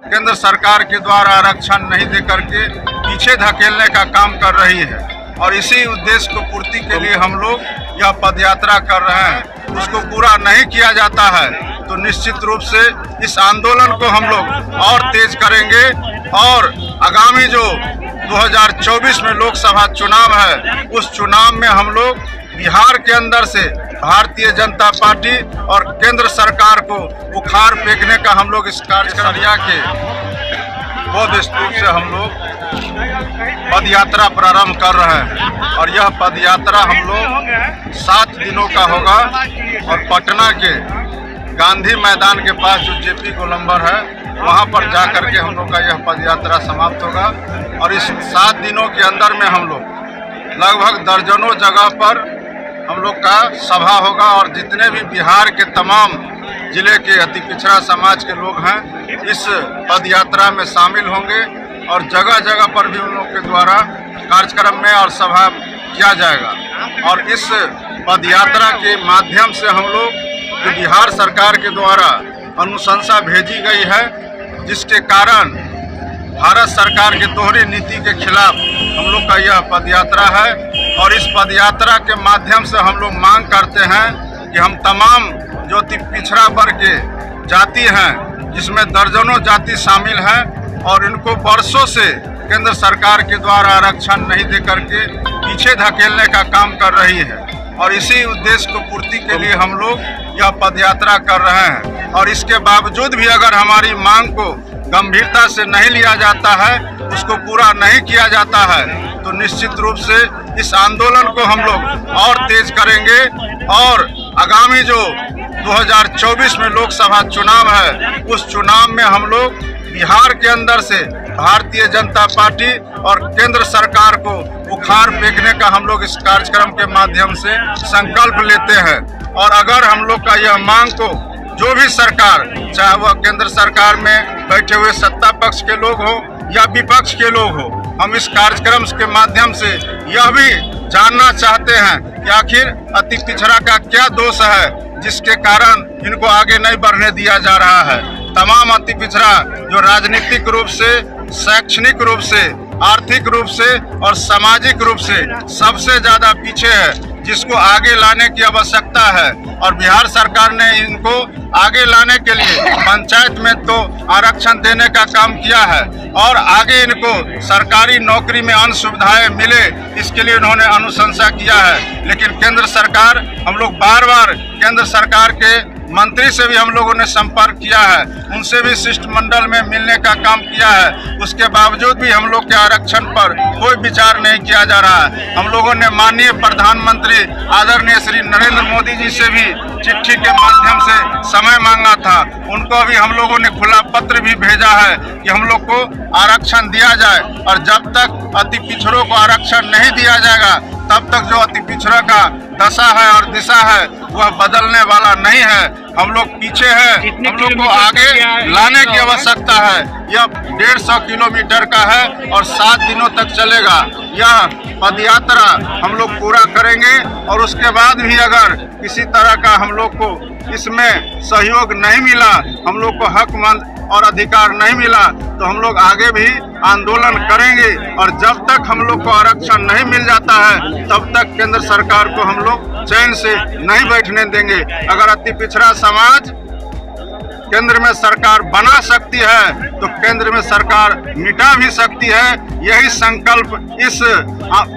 केंद्र सरकार के द्वारा आरक्षण नहीं दे करके पीछे धकेलने का काम कर रही है और इसी उद्देश्य को पूर्ति के लिए हम लोग यह पदयात्रा कर रहे हैं। उसको पूरा नहीं किया जाता है तो निश्चित रूप से इस आंदोलन को हम लोग और तेज करेंगे और आगामी जो 2024 में लोकसभा चुनाव है उस चुनाव में हम लोग बिहार के अंदर से भारतीय जनता पार्टी और केंद्र सरकार को उखाड़ फेंकने का हम लोग इस कार्यक्रम के बौद्ध स्तूप से हम लोग पदयात्रा प्रारंभ कर रहे हैं और यह पदयात्रा हम लोग 7 दिनों का होगा और पटना के गांधी मैदान के पास जो जेपी गोलंबर है वहां पर जाकर के हम लोग का यह पदयात्रा समाप्त होगा और इस 7 दिनों के अंदर में हम लोग लगभग दर्जनों जगह पर हम लोग का सभा होगा और जितने भी बिहार के तमाम जिले के अति पिछड़ा समाज के लोग हैं इस पदयात्रा में शामिल होंगे और जगह जगह पर भी उन लोग के द्वारा कार्यक्रम में और सभा किया जाएगा। और इस पदयात्रा के माध्यम से हम लोग जो बिहार सरकार के द्वारा अनुशंसा भेजी गई है जिसके कारण भारत सरकार के दोहरी नीति के खिलाफ हम लोग का यह पदयात्रा है और इस पदयात्रा के माध्यम से हम लोग मांग करते हैं कि हम तमाम जो पिछड़ा वर्ग के जाति हैं जिसमें दर्जनों जाति शामिल हैं और इनको वर्षों से केंद्र सरकार के द्वारा आरक्षण नहीं दे करके पीछे धकेलने का काम कर रही है और इसी उद्देश्य को पूर्ति के लिए हम लोग यह पदयात्रा कर रहे हैं। और इसके बावजूद भी अगर हमारी मांग को गंभीरता से नहीं लिया जाता है उसको पूरा नहीं किया जाता है तो निश्चित रूप से इस आंदोलन को हम लोग और तेज करेंगे और आगामी जो 2024 में लोकसभा चुनाव है उस चुनाव में हम लोग बिहार के अंदर से भारतीय जनता पार्टी और केंद्र सरकार को उखाड़ फेंकने का हम लोग इस कार्यक्रम के माध्यम से संकल्प लेते हैं। और अगर हम लोग का यह मांग को जो भी सरकार चाहे वह केंद्र सरकार में बैठे हुए सत्ता पक्ष के लोग हो या विपक्ष के लोग हो हम इस कार्यक्रम के माध्यम से यह भी जानना चाहते हैं कि आखिर अति पिछड़ा का क्या दोष है जिसके कारण इनको आगे नहीं बढ़ने दिया जा रहा है। तमाम अति पिछड़ा जो राजनीतिक रूप से शैक्षणिक रूप से आर्थिक रूप से और सामाजिक रूप से सबसे ज्यादा पीछे है जिसको आगे लाने की आवश्यकता है और बिहार सरकार ने इनको आगे लाने के लिए पंचायत में तो आरक्षण देने का काम किया है और आगे इनको सरकारी नौकरी में अन्य सुविधाएं मिले इसके लिए उन्होंने अनुशंसा किया है। लेकिन केंद्र सरकार हम लोग बार बार केंद्र सरकार के मंत्री से भी हम लोगों ने संपर्क किया है उनसे भी शिष्टमंडल में मिलने का काम किया है उसके बावजूद भी हम लोग के आरक्षण पर कोई विचार नहीं किया जा रहा है। हम लोगों ने माननीय प्रधानमंत्री आदरणीय श्री नरेंद्र मोदी जी से भी चिट्ठी के माध्यम से समय मांगा था उनको भी हम लोगों ने खुला पत्र भी भेजा है कि हम लोग को आरक्षण दिया जाए और जब तक अति पिछड़ों को आरक्षण नहीं दिया जाएगा तब तक जो अति पिछड़ा का दशा है और दिशा है वह बदलने वाला नहीं है। हम लोग पीछे हैं हम लोग को आगे लाने की आवश्यकता है। यह 150 किलोमीटर का है और 7 दिनों तक चलेगा। यह पदयात्रा हम लोग पूरा करेंगे और उसके बाद भी अगर किसी तरह का हम लोग को इसमें सहयोग नहीं मिला हम लोग को हक और अधिकार नहीं मिला तो हम लोग आगे भी आंदोलन करेंगे और जब तक हम लोग को आरक्षण नहीं मिल जाता है तब तक केंद्र सरकार को हम लोग चैन से नहीं बैठने देंगे। अगर अति पिछड़ा समाज केंद्र में सरकार बना सकती है तो केंद्र में सरकार मिटा भी सकती है। यही संकल्प इस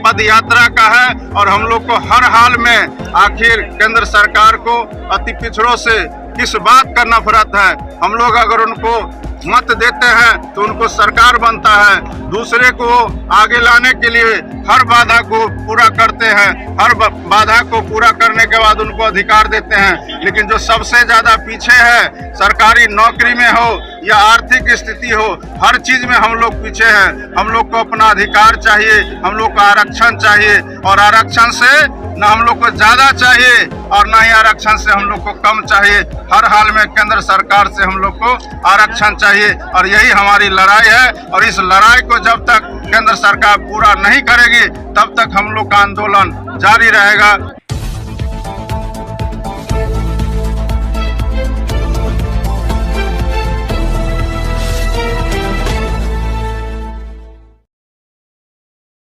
पदयात्रा का है और हम लोग को हर हाल में आखिर केंद्र सरकार को अति पिछड़ों से किस बात का नफरत है। हम लोग अगर उनको मत देते हैं तो उनको सरकार बनता है, दूसरे को आगे लाने के लिए हर बाधा को पूरा करते हैं, हर बाधा को पूरा करने के बाद उनको अधिकार देते हैं। लेकिन जो सबसे ज्यादा पीछे है सरकारी नौकरी में हो या आर्थिक स्थिति हो हर चीज में हम लोग पीछे हैं। हम लोग को अपना अधिकार चाहिए, हम लोग को आरक्षण चाहिए और आरक्षण से न हम लोग को ज्यादा चाहिए और न ही आरक्षण से हम लोग को कम चाहिए। हर हाल में केंद्र सरकार से हम लोग को आरक्षण चाहिए और यही हमारी लड़ाई है। और इस लड़ाई को जब तक केंद्र सरकार पूरा नहीं करेगी तब तक हम लोग का आंदोलन जारी रहेगा।